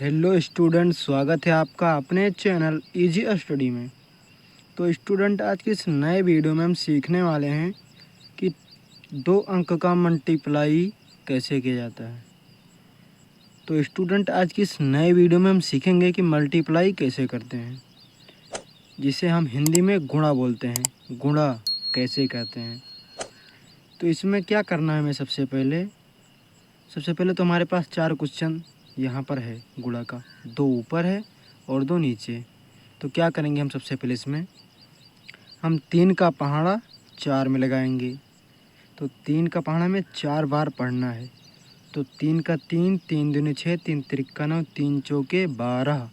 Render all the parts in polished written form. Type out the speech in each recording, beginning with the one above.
Hello student, स्वागत है आपका अपने चैनल इजी स्टडी में। तो स्टूडेंट, आज की इस नए वीडियो में हम सीखने वाले हैं कि 2 अंक का मल्टीप्लाई कैसे किया जाता है। तो स्टूडेंट, आज की इस नए वीडियो में हम सीखेंगे कि मल्टीप्लाई कैसे करते हैं, जिसे हम हिंदी में गुणा बोलते हैं। गुणा कैसे करते हैं, तो इसमें क्या करना है हमें सबसे पहले तो हमारे पास 4 क्वेश्चन यहाँ पर है गुणा का, 2 ऊपर है और 2 नीचे। तो क्या करेंगे हम सबसे पहले इसमें हम 3 का पहाड़ा 4 में लगाएंगे। तो 3 का पहाड़ा में 4 बार पढ़ना है। तो 3 का 3, 3 दूनी 6, 3 तिरका 9, 3 चौके 12।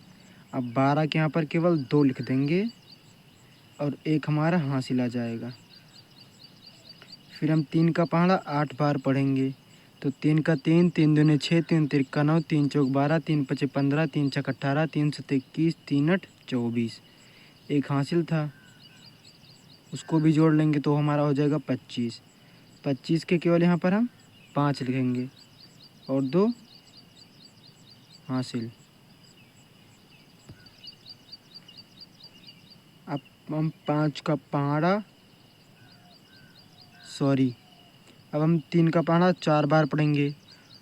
अब 12 के यहाँ पर केवल 2 लिख देंगे और एक हमारा हासिल आ जाएगा। फिर हम 3 का पहाड़ा 8 बार पढ़ेंगे। तो 3 का 3, 3 दूनी 6, 3 तिरका 9, 3 चौक 12, 3 पचे 15, 3 छक 18, 3 सत 21, 3 8 24। एक हासिल था, उसको भी जोड़ लेंगे तो हमारा हो जाएगा 25। 25 के केवल यहाँ पर हम 5 लिखेंगे और 2 हासिल। अब हम 5 का पहाड़ा अब हम 3 का पहाड़ा 4 बार पढ़ेंगे।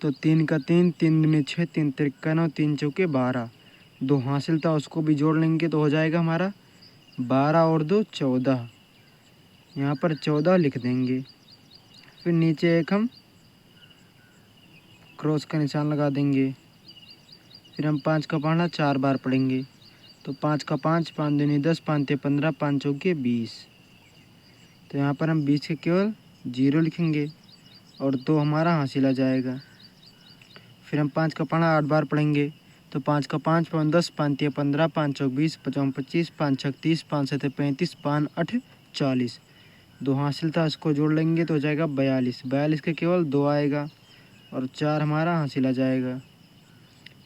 तो 3 का 3, 3 दूनी 6, 3 तिरका 9, 3 चौके 12। 2 हासिल था, उसको भी जोड़ लेंगे तो हो जाएगा हमारा 12 और 2 14। यहाँ पर 14 लिख देंगे। फिर नीचे एक हम क्रॉस का निशान लगा देंगे। फिर हम 5 का पहाड़ा 4 बार पढ़ेंगे। तो 5 का 5, 5 दूनी 10, 5 ते 15, 5 चौके 20। तो यहाँ पर हम 20 के केवल 0 लिखेंगे और 2 हमारा हासिल आ जाएगा। फिर हम 5 का पहाड़ा 8 बार पढ़ेंगे। तो 5 का 5, 5 10, 5 ते 15, 5 चौक 20, 55 25, 5 छक 30, 5 सत 35, 5 8 40। 2 हासिल था, इसको जोड़ लेंगे तो हो जाएगा 42। 42 के केवल 2 आएगा और 4 हमारा हासिल आ जाएगा।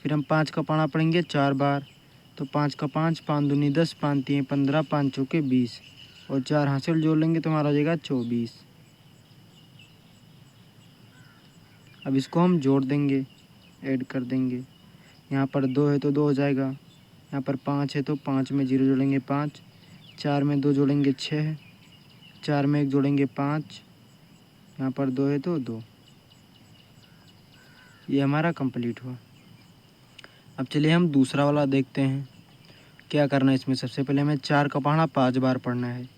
फिर हम 5 का पहाड़ा पढ़ेंगे 4 बार। तो 5 का 5, 5 दूनी 10, 5 तीन 15, 5 चौके 20 और 4 हासिल जोड़ लेंगे तो हमारा हो जाएगा 24। अब इसको हम जोड़ देंगे, ऐड कर देंगे। यहाँ पर 2 है तो 2 हो जाएगा। यहाँ पर 5 है तो 5 में 0 जोड़ेंगे 5, 4 में 2 जोड़ेंगे 6, 4 में 1 जोड़ेंगे 5, यहाँ पर 2 है तो 2। ये हमारा कंप्लीट हुआ। अब चलिए हम दूसरा वाला देखते हैं। क्या करना है इसमें, सबसे पहले हमें 4 का पहाड़ा 5 बार पढ़ना है।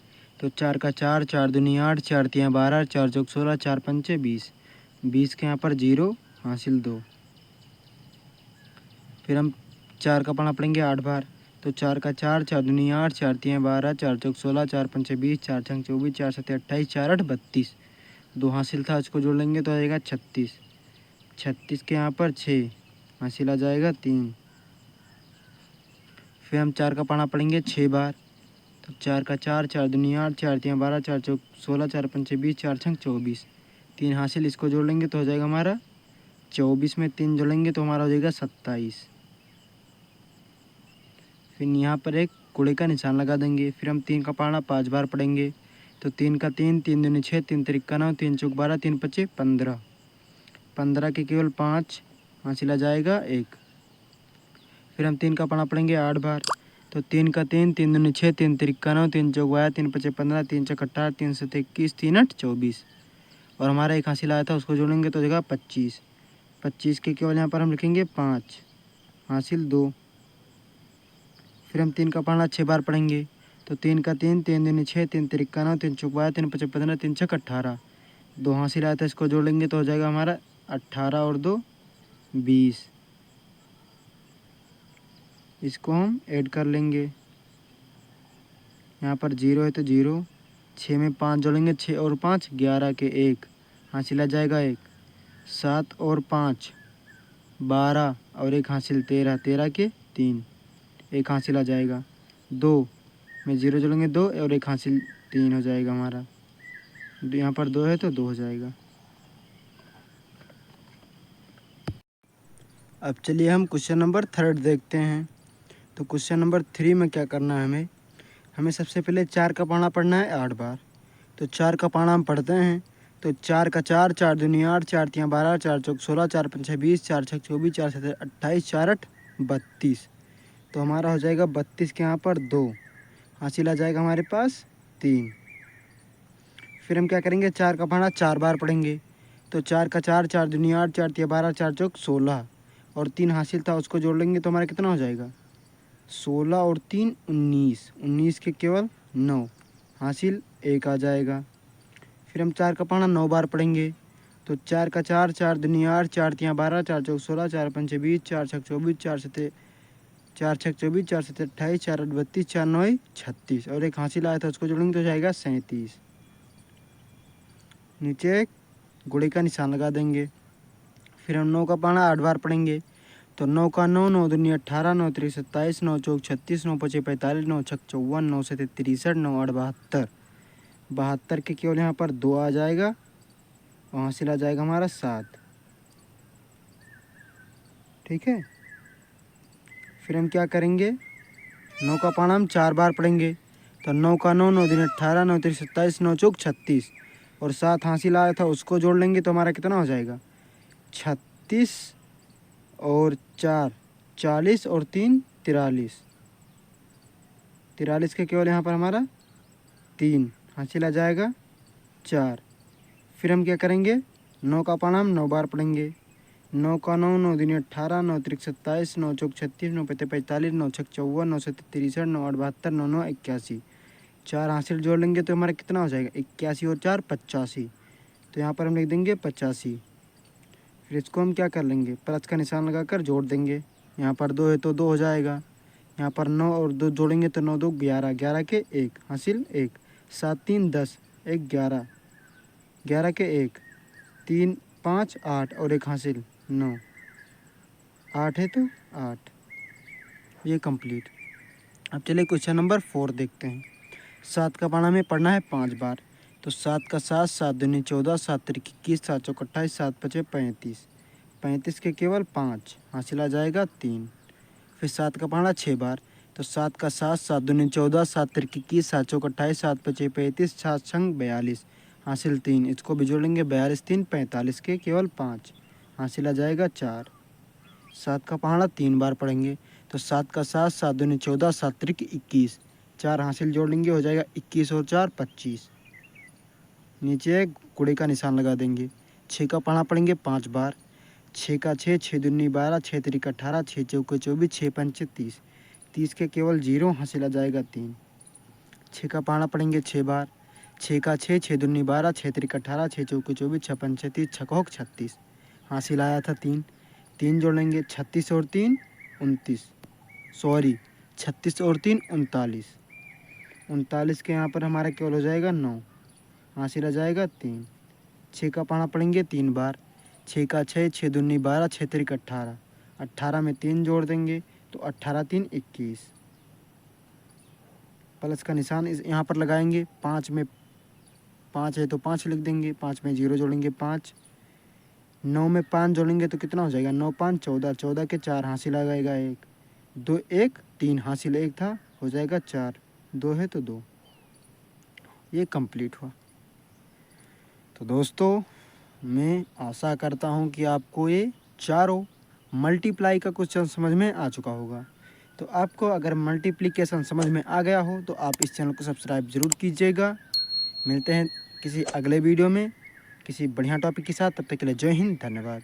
तो 4 का 4, 4 दूनी 8, 4 तियाँ 12, 4 चौक 16, 4 पंचे 20। 20 के यहाँ पर 0 हासिल 2। फिर हम 4 का पहाड़ा पढ़ेंगे 8 बार। तो 4 का 4, 4 दूनी 8, 4 तियाँ 12, 4 चौक 16, 4 पंचे 20, 4 छंग 24, 4 सत्ते 28, 4 8 32। 2 हासिल था, इसको जोड़ लेंगे तो आ जाएगा 36। 36 के यहाँ पर 6 हासिल आ जाएगा 3। फिर हम 4 का पहाड़ा पढ़ेंगे 6 बार। तो 4 का 4, 4 दूनी 8, 4 तियाँ 12, 4 चौक 16, 4 पंचे 20, 4 छंग 24। 3 हासिल, इसको जोड़ लेंगे तो हो जाएगा हमारा 24 में 3 जोड़ेंगे तो हमारा हो जाएगा 27। फिर यहाँ पर एक कुड़े का निशान लगा देंगे। फिर हम 3 का पहाड़ा 5 बार पढ़ेंगे। तो 3 का 3, 3 दूनी 6, 3 तिरका 9, 3 चौक 12, 3 पचे 15। 15 के केवल 5 हासिल आ जाएगा 1। फिर हम 3 का पहाड़ा पढ़ेंगे 8 बार। तो 3 का 3, 3 दूनी 6, 3 तिरका 9, 3 चौक 12, 3 पचे 15, 3 छक 18, 3 सत 21, 3 8 24 और हमारा एक हासिल आया था, उसको जोड़ेंगे तो हो जाएगा 25। 25 के केवल यहाँ पर हम लिखेंगे 5 हासिल 2। फिर हम 3 का पहाड़ा 6 बार पढ़ेंगे। तो 3 का 3, 3 दूनी 6, 3 तिरका 9, 3 चौक 12, 3 पचे 15, 3 छक 18। 2 हासिल आया था, इसको जोड़ेंगे तो हो जाएगा हमारा 18 और 2 20। इसको हम ऐड कर लेंगे। यहाँ पर 0 है तो 0, 6 में 5 जोड़ेंगे, 6 और 5 11 के 1 हासिल आ जाएगा 1। 7 और 5 12 और 1 हासिल 13, 13 के 3 1 हासिल आ जाएगा। 2 में 0 जोड़ेंगे 2 और 1 हासिल 3 हो जाएगा हमारा। यहाँ पर 2 है तो 2 हो जाएगा। अब चलिए हम क्वेश्चन नंबर 3 देखते हैं। तो क्वेश्चन नंबर 3 में क्या करना है हमें सबसे पहले 4 का पहाड़ा पढ़ना है 8 बार। तो 4 का पहाड़ा हम पढ़ते हैं। तो 4 का 4, 4 दूनी 8, 4 तियाँ 12, 4 चौक 16, 4 पंचे 20, 4 छक 24, 4 सत्ते 28, 4 8 32। तो हमारा हो जाएगा 32 के यहाँ पर 2, हासिल आ जाएगा हमारे पास 3। फिर हम क्या करेंगे, 4 का पहाड़ा 4 बार पढ़ेंगे। तो 4 का 4, 4 दूनी 8, 4 तिया 12, 4 चौक 16 और 3 हासिल था उसको जोड़ लेंगे तो हमारा कितना हो जाएगा, 16 और 3 19, 19 के केवल 9, हासिल 1 आ जाएगा। फिर हम 4 का पहाड़ा 9 बार पढ़ेंगे। तो 4 का 4, 4 दूनी 8, 4 तिया 12, 4 चौक 16, 4 पंचे 20, 4 छक 24, 4 सते 4 छक 24, 4 सते 28, 4 8 32, 4 9 36 और एक हासिल आया था उसको जोड़ेंगे तो जाएगा 37। नीचे एक गुणे का निशान लगा देंगे। फिर हम 9 का पहाड़ा 8 बार पढ़ेंगे। तो 9 का 9, 9 दूनी 18, 9 त्रिक 27, 9 चौक 36, 9 पचे 45, 9 छक 54, 9 सते 63, 9 8 72। 72 के केवल यहाँ पर 2 आ जाएगा और हासिल आ जाएगा हमारा 7। ठीक है। फिर हम क्या करेंगे, 9 का पहाड़ा हम 4 बार पढ़ेंगे। तो 9 का 9, 9 दूनी 18, 9 त्रिक 27, 9 चौक 36 और 7 हासिल आया था उसको जोड़ लेंगे तो हमारा कितना हो जाएगा, 36 और 4 40 और 3 43। 43 के केवल यहाँ पर हमारा 3, हासिल आ जाएगा 4। फिर हम क्या करेंगे, 9 का पहाड़ा हम 9 बार पढ़ेंगे। 9 का 9, 9 दूनी 18, 9 त्रिक 27, 9 चौक 36, 9 पते 45, 9 छक 54, 9 सते 63, 9 8 72, 9 9 81। 4 हासिल जोड़ लेंगे तो हमारा कितना हो जाएगा, 81 और 4 85। तो यहाँ पर हम लिख देंगे 85। फिर इसको हम क्या कर लेंगे, प्लस का निशान लगाकर जोड़ देंगे। यहाँ पर 2 है तो 2 हो जाएगा। यहाँ पर 9 और 2 जोड़ेंगे तो 9 2 11, 11 के 1, हासिल 1, 7 3 10, 1 11, 11 के 1, 3 5 8 और एक हासिल 9, 8 है तो 8। ये कंप्लीट। अब चलिए क्वेश्चन नंबर 4 देखते हैं। 7 का पहाड़ा हमें पढ़ना है 5 बार। तो 7 का 7, 7 दूनी 14, 7 त्रिक 21, 7 चौक 28, 7 पचे 35, 35 के केवल 5, हासिल आ जाएगा 3। फिर 7 का पहाड़ा 6 बार। तो 7 का 7, 7 दूनी 14, 7 त्रिक 21, 7 चौक 28, 7 पचे 35, 7 छंग 42, हासिल 3। इसको भी जोड़ेंगे 42 3 45 के केवल 5, हासिल आ जाएगा 4। 7 का पहाड़ा 3 बार पढ़ेंगे। तो 7 का 7, 7 दूनी 14, 7 त्रिक 21, 4 हासिल जोड़ेंगे हो जाएगा 21 और 4 25। नीचे एक गुणे का निशान लगा देंगे। 6 का पहाड़ा पढ़ेंगे 5 बार। 6 का 6, 6 दूनी 12, 6 त्रिक 18, 6 चौके 24, 6 पंचे 30, 30 के केवल 0, हासिल आ जाएगा 3। 6 का पहाड़ा पढ़ेंगे 6 बार। 6 का 6, 6 दूनी 12, 6 त्रिक 18, 6 चौके 24, 6 पंचे 30, छकोक 36, हासिल आया था 3। 3 जोड़ेंगे 36 और 3 29, सॉरी 36 और 3 39, 39 के यहाँ पर हमारा केवल हो जाएगा 9, हासिल आ जाएगा 3। 6 का पहाड़ा पढ़ेंगे 3 बार। 6 का 6, 6 दूनी 12, 6 त्रिक 18, 18 में 3 जोड़ देंगे तो 18 3 21, प्लस का निशान इस यहाँ पर लगाएंगे। 5 में 5 है तो 5 लिख देंगे, 5 में 0 जोड़ेंगे 5, 9 में 5 जोड़ेंगे तो कितना हो जाएगा, 9 5 14, 14 के 4, हासिल आ जाएगा 1, 2 1 3, हासिल 1 था हो जाएगा 4, 2 है तो 2। ये कंप्लीट हुआ। तो दोस्तों मैं आशा करता हूँ कि आपको ये चारों मल्टीप्लाई का क्वेश्चन समझ में आ चुका होगा। तो आपको अगर मल्टीप्लिकेशन समझ में आ गया हो तो आप इस चैनल को सब्सक्राइब ज़रूर कीजिएगा। मिलते हैं किसी अगले वीडियो में किसी बढ़िया टॉपिक के साथ। तब तक के लिए जय हिंद, धन्यवाद।